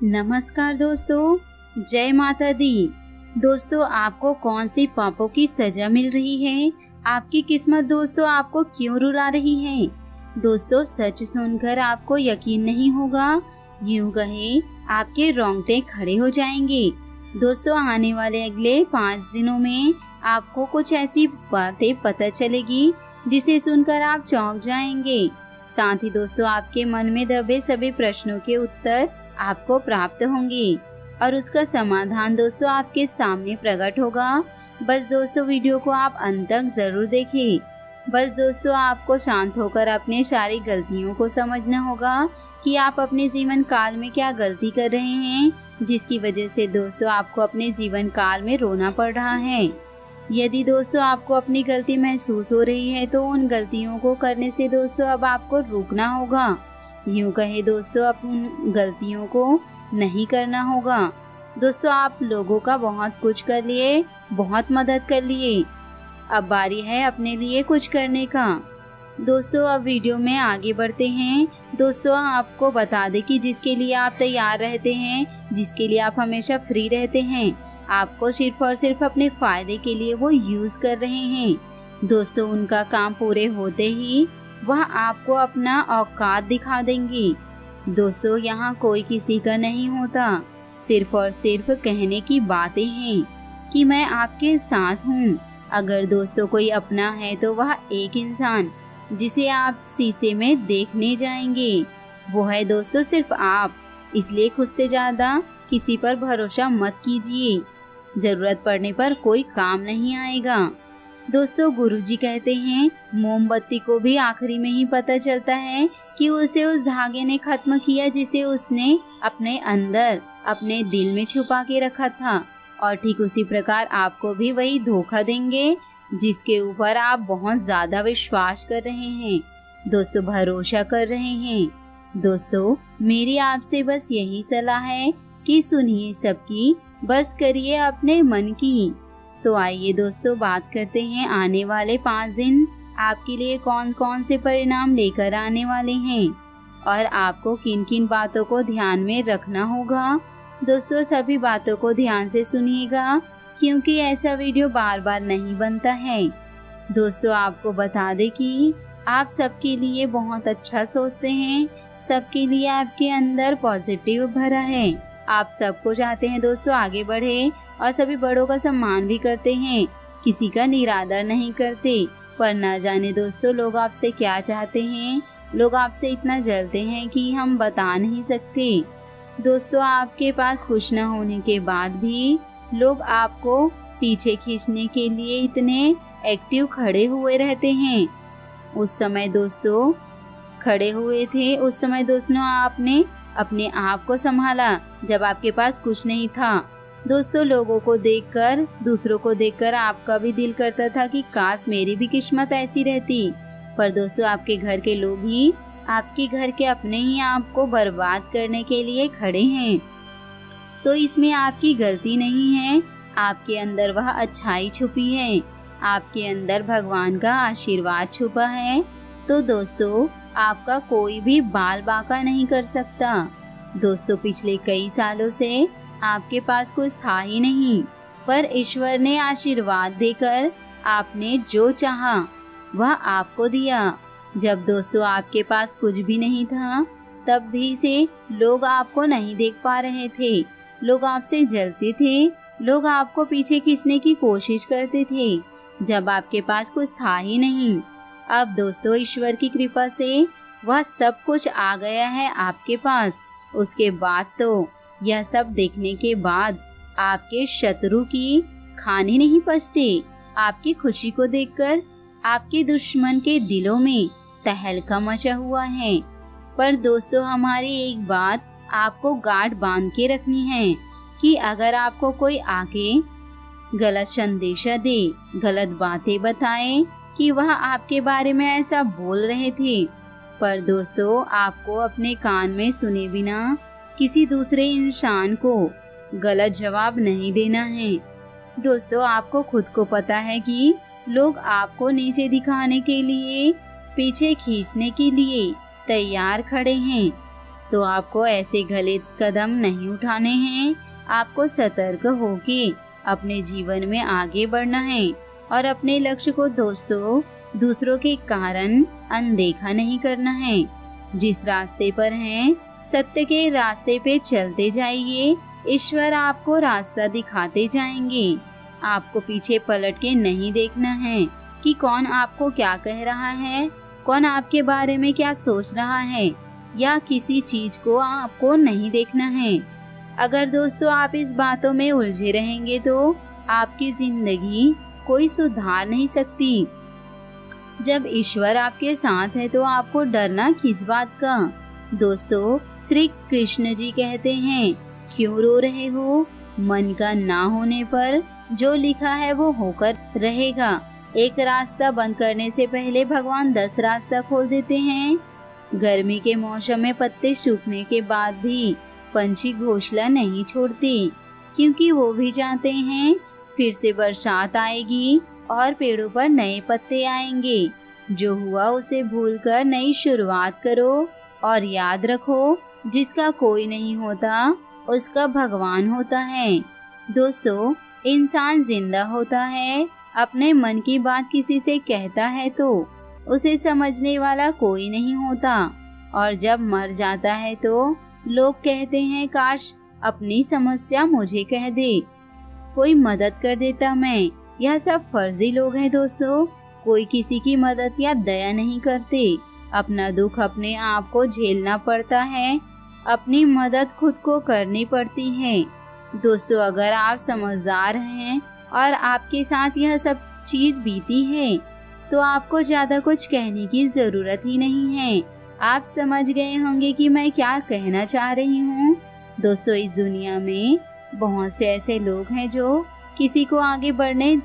नमस्कार दोस्तों, जय माता दी। दोस्तों, आपको कौन से पापों की सजा मिल रही है? आपकी किस्मत दोस्तों आपको क्यों रुला रही है? दोस्तों, सच सुनकर आपको यकीन नहीं होगा, यूं कहे आपके रोंगटे खड़े हो जाएंगे। दोस्तों, आने वाले अगले 5 दिनों में आपको कुछ ऐसी बातें पता चलेगी जिसे सुनकर आप चौंक जाएंगे। साथ ही दोस्तों, आपके मन में दबे सभी प्रश्नों के उत्तर आपको प्राप्त होंगे और उसका समाधान दोस्तों आपके सामने प्रकट होगा। बस दोस्तों, वीडियो को आप अंत तक जरूर देखें। बस दोस्तों, आपको शांत होकर अपने सारी गलतियों को समझना होगा कि आप अपने जीवन काल में क्या गलती कर रहे हैं, जिसकी वजह से दोस्तों आपको अपने जीवन काल में रोना पड़ रहा है। यदि दोस्तों आपको अपनी गलती महसूस हो रही है तो उन गलतियों को करने से दोस्तों अब आपको रुकना होगा। यूं कहे दोस्तों, अब उन गलतियों को नहीं करना होगा। दोस्तों, आप लोगों का बहुत कुछ कर लिए, बहुत मदद कर लिए, अब बारी है अपने लिए कुछ करने का। दोस्तों, अब वीडियो में आगे बढ़ते हैं। दोस्तों, आपको बता दें कि जिसके लिए आप तैयार रहते हैं, जिसके लिए आप हमेशा फ्री रहते हैं, आपको सिर्फ और सिर्फ अपने फायदे के लिए वो यूज कर रहे हैं। दोस्तों, उनका काम पूरे होते ही वह आपको अपना औकात दिखा देंगे। दोस्तों, यहाँ कोई किसी का नहीं होता, सिर्फ और सिर्फ कहने की बातें हैं कि मैं आपके साथ हूँ। अगर दोस्तों कोई अपना है तो वह एक इंसान जिसे आप शीशे में देखने जाएंगे, वो है दोस्तों सिर्फ आप। इसलिए खुद से ज्यादा किसी पर भरोसा मत कीजिए, जरूरत पड़ने पर कोई काम नहीं आएगा। दोस्तों, गुरुजी कहते हैं, मोमबत्ती को भी आखिरी में ही पता चलता है कि उसे उस धागे ने खत्म किया जिसे उसने अपने अंदर, अपने दिल में छुपा के रखा था। और ठीक उसी प्रकार आपको भी वही धोखा देंगे जिसके ऊपर आप बहुत ज्यादा विश्वास कर रहे हैं, दोस्तों भरोसा कर रहे हैं। दोस्तों, मेरी आपसे बस यही सलाह है कि सुनिए सबकी, बस करिए अपने मन की। तो आइए दोस्तों, बात करते हैं आने वाले 5 दिन आपके लिए कौन कौन से परिणाम लेकर आने वाले हैं और आपको किन किन बातों को ध्यान में रखना होगा। दोस्तों, सभी बातों को ध्यान से सुनिएगा क्योंकि ऐसा वीडियो बार बार नहीं बनता है। दोस्तों, आपको बता दें कि आप सबके लिए बहुत अच्छा सोचते हैं, सबके लिए आपके अंदर पॉजिटिव भरा है। आप सबको चाहते हैं दोस्तों आगे बढ़े और सभी बड़ों का सम्मान भी करते हैं, किसी का निरादर नहीं करते। पर ना जाने दोस्तों लोग आपसे क्या चाहते हैं, लोग आपसे इतना जलते हैं कि हम बता नहीं सकते। दोस्तों, आपके पास कुछ न होने के बाद भी लोग आपको पीछे खींचने के लिए इतने एक्टिव खड़े हुए रहते हैं। उस समय दोस्तों खड़े हुए थे, उस समय दोस्तों आपने अपने आप को संभाला जब आपके पास कुछ नहीं था। दोस्तों, लोगों को देखकर, दूसरों को देखकर आपका भी दिल करता था कि काश मेरी भी किस्मत ऐसी रहती। पर दोस्तों, आपके घर के लोग ही, आपके घर के अपने ही आपको बर्बाद करने के लिए खड़े हैं। तो इसमें आपकी गलती नहीं है, आपके अंदर वह अच्छाई छुपी है, आपके अंदर भगवान का आशीर्वाद छुपा है। तो दोस्तों, आपका कोई भी बाल बांका नहीं कर सकता। दोस्तों, पिछले कई सालों से आपके पास कुछ था ही नहीं, पर ईश्वर ने आशीर्वाद देकर आपने जो चाहा वह आपको दिया। जब दोस्तों आपके पास कुछ भी नहीं था, तब भी से लोग आपको नहीं देख पा रहे थे, लोग आपसे जलते थे, लोग आपको पीछे खींचने की कोशिश करते थे जब आपके पास कुछ था ही नहीं। अब दोस्तों, ईश्वर की कृपा से वह सब कुछ आ गया है आपके पास। उसके बाद तो यह सब देखने के बाद आपके शत्रु की खाने नहीं पचते। आपकी खुशी को देखकर आपके दुश्मन के दिलों में तहलका मचा हुआ है। पर दोस्तों, हमारी एक बात आपको गांठ बांध के रखनी है कि अगर आपको कोई आके गलत संदेशा दे, गलत बातें बताए कि वह आपके बारे में ऐसा बोल रहे थे, पर दोस्तों आपको अपने कान में सुने बिना किसी दूसरे इंसान को गलत जवाब नहीं देना है। दोस्तों, आपको खुद को पता है कि लोग आपको नीचे दिखाने के लिए, पीछे खींचने के लिए तैयार खड़े हैं। तो आपको ऐसे गलत कदम नहीं उठाने हैं। आपको सतर्क होके अपने जीवन में आगे बढ़ना है और अपने लक्ष्य को दोस्तों दूसरों के कारण अनदेखा नहीं करना है। जिस रास्ते पर हैं, सत्य के रास्ते पे चलते जाइए। ईश्वर आपको रास्ता दिखाते जाएंगे। आपको पीछे पलट के नहीं देखना है कि कौन आपको क्या कह रहा है, कौन आपके बारे में क्या सोच रहा है, या किसी चीज को आपको नहीं देखना है। अगर दोस्तों आप इस बातों में उलझे रहेंगे तो आपकी जिंदगी कोई सुधार नहीं सकती। जब ईश्वर आपके साथ है तो आपको डरना किस बात का। दोस्तों श्री कृष्ण जी कहते हैं, क्यों रो रहे हो? मन का ना होने पर जो लिखा है वो होकर रहेगा। एक रास्ता बंद करने से पहले भगवान 10 रास्ता खोल देते हैं। गर्मी के मौसम में पत्ते सूखने के बाद भी पंछी घोंसला नहीं छोड़ते, क्योंकि वो भी जानते हैं फिर से बरसात आएगी और पेड़ों पर नए पत्ते आएंगे। जो हुआ उसे भूलकर नई शुरुआत करो और याद रखो, जिसका कोई नहीं होता उसका भगवान होता है। दोस्तों इंसान जिंदा होता है, अपने मन की बात किसी से कहता है तो उसे समझने वाला कोई नहीं होता, और जब मर जाता है तो लोग कहते हैं काश अपनी समस्या मुझे कह दे, कोई मदद कर देता मैं। यह सब फर्जी लोग हैं दोस्तों, कोई किसी की मदद या दया नहीं करते। अपना दुख अपने आप को झेलना पड़ता है, अपनी मदद खुद को करनी पड़ती है। दोस्तों अगर आप समझदार हैं और आपके साथ यह सब चीज बीती है तो आपको ज्यादा कुछ कहने की जरूरत ही नहीं है। आप समझ गए होंगे कि मैं क्या कहना चाह रही हूँ। दोस्तों इस दुनिया में बहुत से ऐसे लोग हैं जो किसी को आगे बढ़ने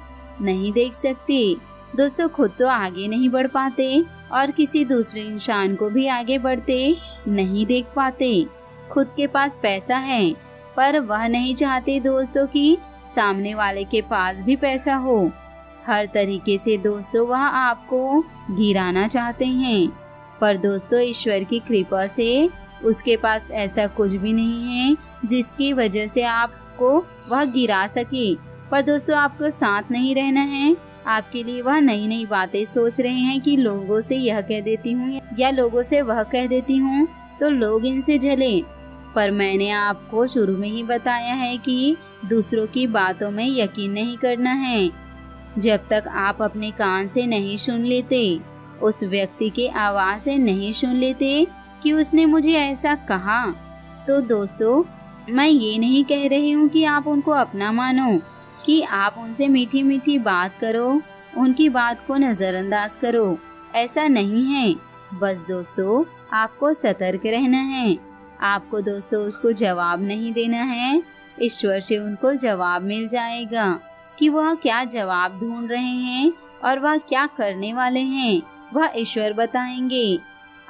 नहीं देख सकते। दोस्तों खुद तो आगे नहीं बढ़ पाते और किसी दूसरे इंसान को भी आगे बढ़ते नहीं देख पाते। खुद के पास पैसा है पर वह नहीं चाहते दोस्तों कि सामने वाले के पास भी पैसा हो। हर तरीके से दोस्तों वह आपको गिराना चाहते हैं, पर दोस्तों ईश्वर की कृपा से उसके पास ऐसा कुछ भी नहीं है जिसकी वजह से आपको वह गिरा सके। पर दोस्तों आपको साथ नहीं रहना है। आपके लिए वह नई नई बातें सोच रहे हैं कि लोगों से यह कह देती हूँ या लोगों से वह कह देती हूँ तो लोग इनसे जले। पर मैंने आपको शुरू में ही बताया है कि दूसरों की बातों में यकीन नहीं करना है। जब तक आप अपने कान से नहीं सुन लेते, उस व्यक्ति के आवाज से नहीं सुन लेते कि उसने मुझे ऐसा कहा, तो दोस्तों मैं ये नहीं कह रही हूँ कि आप उनको अपना मानो, कि आप उनसे मीठी मीठी बात करो, उनकी बात को नजरअंदाज करो। ऐसा नहीं है। बस दोस्तों आपको सतर्क रहना है। आपको दोस्तों उसको जवाब नहीं देना है। ईश्वर से उनको जवाब मिल जाएगा कि वह क्या जवाब ढूंढ रहे हैं और वह क्या करने वाले हैं, वह ईश्वर बताएंगे।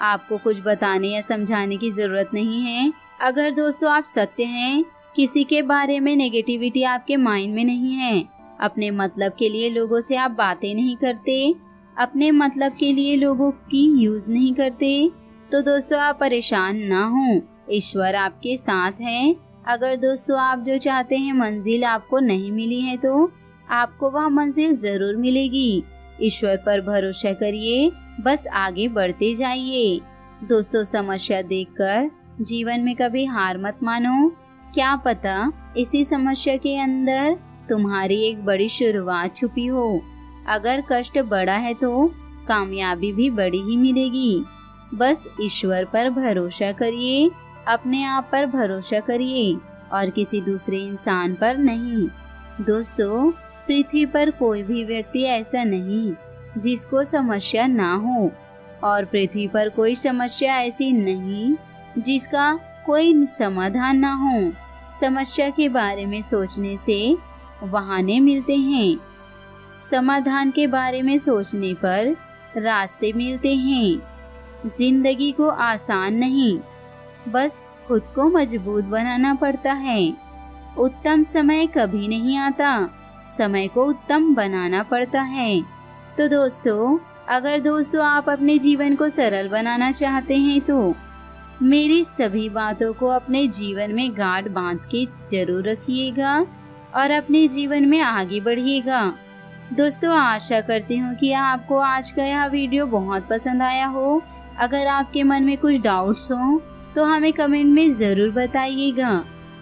आपको कुछ बताने या समझाने की जरूरत नहीं है। अगर दोस्तों आप सत्य हैं, किसी के बारे में नेगेटिविटी आपके माइंड में नहीं है, अपने मतलब के लिए लोगों से आप बातें नहीं करते, अपने मतलब के लिए लोगों की यूज नहीं करते, तो दोस्तों आप परेशान ना हो, ईश्वर आपके साथ है। अगर दोस्तों आप जो चाहते हैं मंजिल आपको नहीं मिली है तो आपको वह मंजिल जरूर मिलेगी। ईश्वर पर भरोसा करिए, बस आगे बढ़ते जाइए। दोस्तों समस्या देखकर जीवन में कभी हार मत मानो। क्या पता इसी समस्या के अंदर तुम्हारी एक बड़ी शुरुआत छुपी हो। अगर कष्ट बड़ा है तो कामयाबी भी बड़ी ही मिलेगी। बस ईश्वर पर भरोसा करिए, अपने आप पर भरोसा करिए और किसी दूसरे इंसान पर नहीं। दोस्तों पृथ्वी पर कोई भी व्यक्ति ऐसा नहीं जिसको समस्या ना हो, और पृथ्वी पर कोई समस्या ऐसी नहीं जिसका कोई समाधान ना हो। समस्या के बारे में सोचने से बहाने मिलते हैं, समाधान के बारे में सोचने पर रास्ते मिलते हैं। जिंदगी को आसान नहीं, बस खुद को मजबूत बनाना पड़ता है। उत्तम समय कभी नहीं आता, समय को उत्तम बनाना पड़ता है। तो दोस्तों अगर दोस्तों आप अपने जीवन को सरल बनाना चाहते हैं तो मेरी सभी बातों को अपने जीवन में गांठ बांध के जरूर रखिएगा और अपने जीवन में आगे बढ़िएगा। दोस्तों, आशा करती हूँ कि आपको आज का यह वीडियो बहुत पसंद आया हो। अगर आपके मन में कुछ डाउट्स हो तो हमें कमेंट में ज़रूर बताइएगा।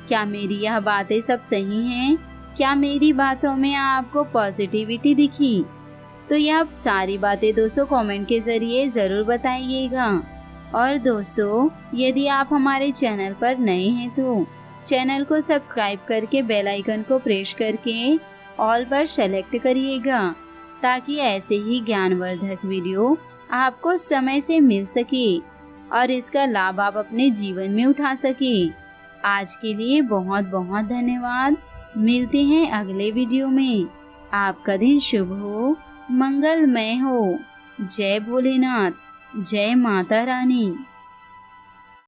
क्या मेरी यह बातें सब सही हैं? क्या मेरी बातों में आपको पॉजिटिविटी दिखी? तो यह सारी बातें दोस्तों कमेंट के ज़रिए ज़रूर बताइएगा। और दोस्तों, यदि आप हमारे चैनल पर नए हैं तो चैनल को सब्सक्राइब करके बेल आइकन को प्रेस करके ऑल पर सेलेक्ट करिएगा, ताकि ऐसे ही ज्ञानवर्धक वीडियो आपको समय से मिल सके और इसका लाभ आप अपने जीवन में उठा सके। आज के लिए बहुत बहुत धन्यवाद। मिलते हैं अगले वीडियो में। आपका दिन शुभ हो, मंगलमय हो। जय भोलेनाथ, जय माता रानी।